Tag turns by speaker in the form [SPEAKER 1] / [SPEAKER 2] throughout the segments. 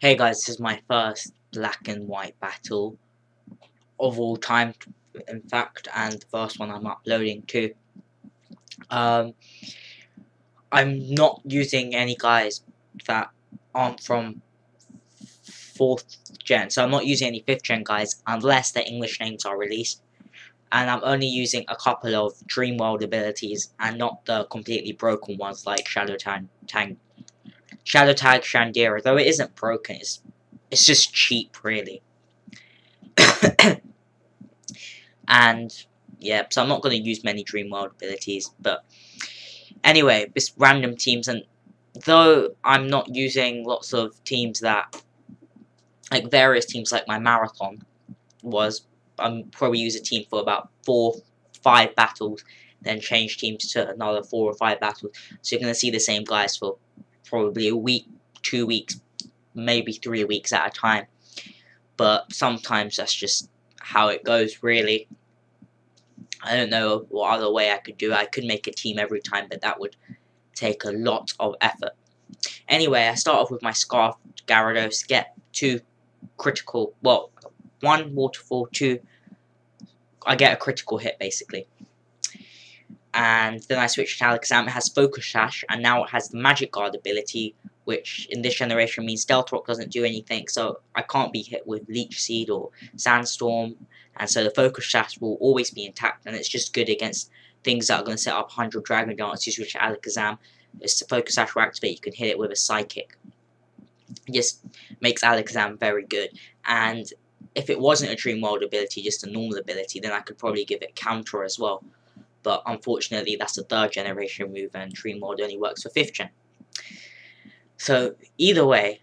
[SPEAKER 1] Hey guys, this is my first black and white battle of all time, in fact, and the first one I'm uploading too. Um, I'm not using any guys that aren't from 4th gen, so I'm not using any 5th gen guys unless their English names are released. And I'm only using a couple of Dream World abilities and not the completely broken ones like Shadow Tag Shandira, though it isn't broken, it's just cheap really. And yeah, so I'm not going to use many Dream World abilities, but anyway, it's random teams, and though I'm not using lots of teams that, like various teams like my marathon was, I'm probably use a team for about 4-5 battles, then change teams to another 4 or 5 battles, so you're going to see the same guys for probably a week, 2 weeks, maybe 3 weeks at a time, but sometimes that's just how it goes really. I don't know what other way I could do. I could make a team every time, but that would take a lot of effort. Anyway, I start off with my Scarf Gyarados, get 2 critical, well, 1 waterfall, 2, I get a critical hit basically. And then I switch to Alakazam. It has Focus Sash, and now it has the Magic Guard ability, which in this generation means Stealth Rock doesn't do anything, so I can't be hit with Leech Seed or Sandstorm, and so the Focus Sash will always be intact, and it's just good against things that are going to set up 100 Dragon Darts. You switch to Alakazam, it's the Focus Sash will activate, you can hit it with a Psychic. It just makes Alakazam very good, and if it wasn't a Dream World ability, just a normal ability, then I could probably give it Counter as well. But unfortunately, that's a 3rd generation move, and Dream World only works for 5th gen. So either way,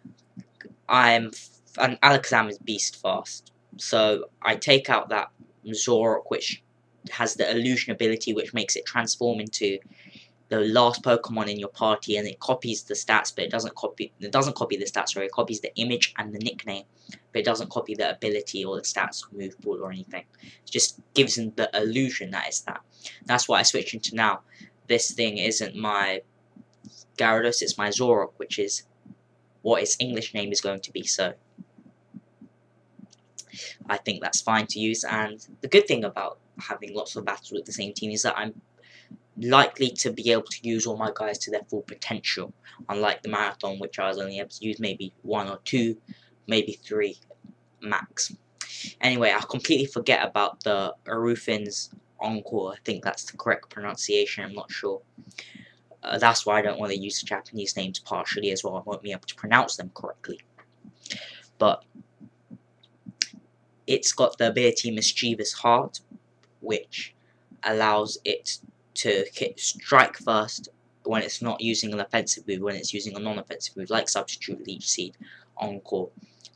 [SPEAKER 1] and Alakazam is beast fast. So I take out that Zoroark, which has the illusion ability, which makes it transform into the last Pokemon in your party, and it copies the stats, but it doesn't copy the stats. Sorry, it copies the image and the nickname, but it doesn't copy the ability or the stats, move pool or anything. It just gives them the illusion that it's that. That's what I switch into now. This thing isn't my Gyarados, it's my Zoroark, which is what its English name is going to be. So I think that's fine to use. And the good thing about having lots of battles with the same team is that I'm likely to be able to use all my guys to their full potential, unlike the marathon, which I was only able to use maybe 1 or 2, maybe 3 max. Anyway, I completely forget about the Arufin's Encore. I think that's the correct pronunciation, I'm not sure. That's why I don't want to use the Japanese names partially as well. I won't be able to pronounce them correctly. But it's got the ability Mischievous Heart, which allows it to strike first when it's not using an offensive move, when it's using a non-offensive move, like Substitute, Leech Seed, Encore.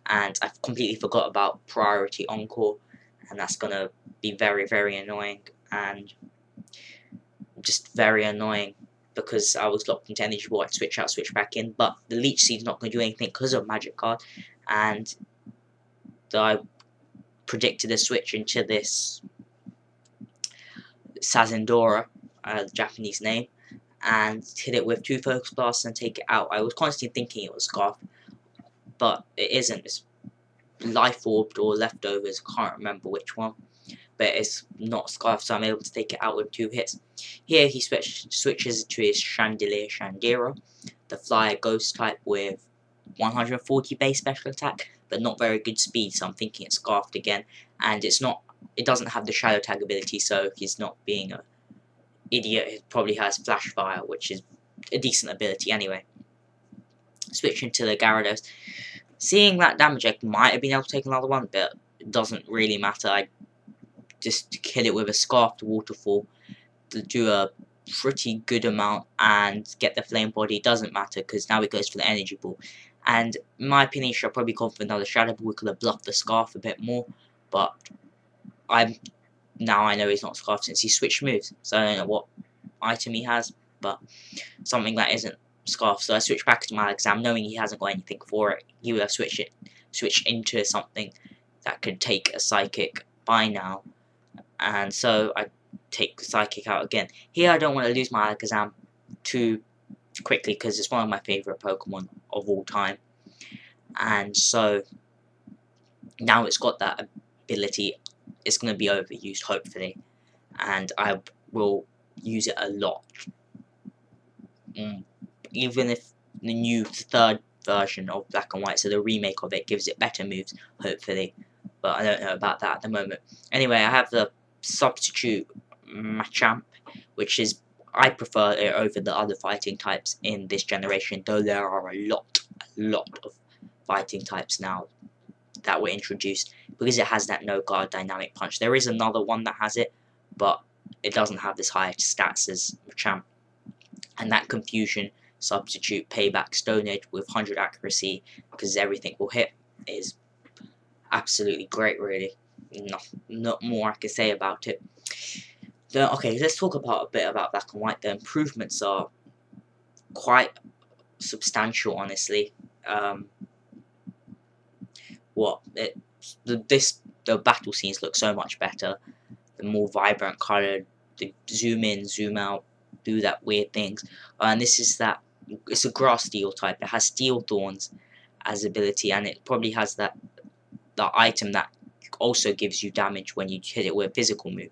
[SPEAKER 1] And I've completely forgot about Priority Encore, and that's going to be very, very annoying, and just very annoying, because I was locked into Energy Ball. I'd switch out, switch back in, but the Leech Seed's not going to do anything because of Magic Card, and I predicted a switch into this Sazendora, Japanese name, and hit it with 2 Focus Blasts and take it out. I was constantly thinking it was Scarf, but it isn't. It's Life Orbed or Leftovers, I can't remember which one, but it's not Scarf, so I'm able to take it out with 2 hits. Here he switches to his Chandelier Shandira, the Flyer Ghost type with 140 base special attack, but not very good speed, so I'm thinking it's Scarfed again, and it doesn't have the Shadow Tag ability, so he's not being an idiot. It probably has Flash Fire, which is a decent ability anyway. Switching to the Gyarados. Seeing that damage, I might have been able to take another one, but it doesn't really matter. I just hit it with a Scarfed Waterfall to do a pretty good amount and get the Flame Body. Doesn't matter, because now it goes for the Energy Ball. And in my opinion, he should have probably gone for another Shadow Ball. We could have bluffed the Scarf a bit more, but now I know he's not Scarf since he switched moves, so I don't know what item he has, but something that isn't Scarf. So I switched back to my Alakazam, knowing he hasn't got anything for it. He would have switched into something that could take a Psychic by now, and so I take the Psychic out again. Here I don't want to lose my Alakazam too quickly, because it's one of my favourite Pokemon of all time. and so now it's got that ability. It's going to be overused, hopefully, and I will use it a lot. Even if the new third version of Black and White, so the remake of it, gives it better moves, hopefully, but I don't know about that at the moment. Anyway, I have the substitute Machamp, which is, I prefer it over the other fighting types in this generation, though there are a lot of fighting types now that were introduced, because it has that no guard dynamic punch. There is another one that has it, but it doesn't have this high stats as Machamp. And that confusion substitute payback Stone Edge with 100 accuracy, because everything will hit, is absolutely great, really. Not more I can say about it. Okay, let's talk a bit about Black and White. The improvements are quite substantial, honestly. The battle scenes look so much better. The more vibrant coloured, the zoom in, zoom out, do that weird things. And this is that, it's a grass steel type. It has steel thorns as ability, and it probably has the item that also gives you damage when you hit it with a physical move.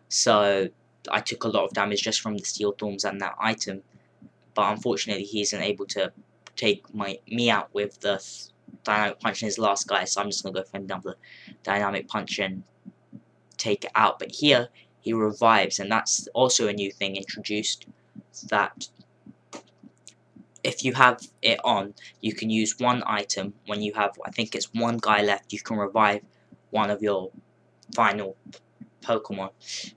[SPEAKER 1] So I took a lot of damage just from the steel thorns and that item, but unfortunately he isn't able to take me out with the dynamic punch in his last guy, so I'm just gonna go for another dynamic punch and take it out. But here he revives, and that's also a new thing introduced, that if you have it on, you can use one item when you have, I think it's one guy left, you can revive one of your final Pokemon,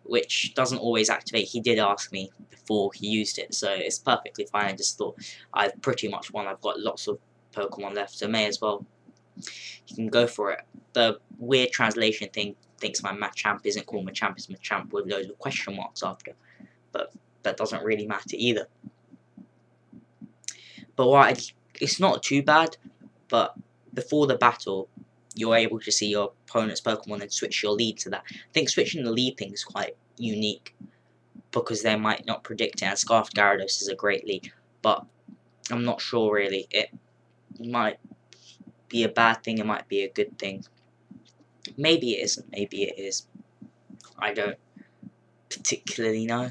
[SPEAKER 1] which doesn't always activate. He did ask me before he used it, so it's perfectly fine. I just thought I've pretty much won. I've got lots of Pokemon left, so may as well. You can go for it. The weird translation thing thinks my Machamp isn't called Machamp, it's Machamp with loads of question marks after, but that doesn't really matter either. But it's not too bad, but before the battle, you're able to see your opponent's Pokemon and switch your lead to that. I think switching the lead thing is quite unique, because they might not predict it, and Scarfed Gyarados is a great lead, but I'm not sure really. It might be a bad thing, it might be a good thing. Maybe it isn't, maybe it is. I don't particularly know.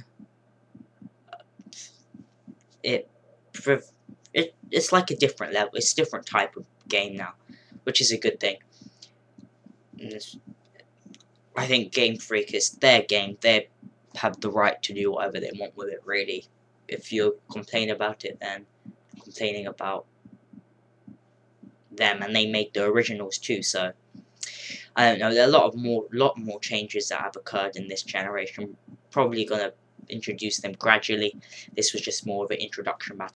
[SPEAKER 1] It's like a different level, it's a different type of game now, which is a good thing. I think Game Freak is their game. They have the right to do whatever they want with it, really. If you complain about it, then complaining about them, and they made the originals too, so I don't know. There are a lot more changes that have occurred in this generation. Probably gonna introduce them gradually. This was just more of an introduction battle.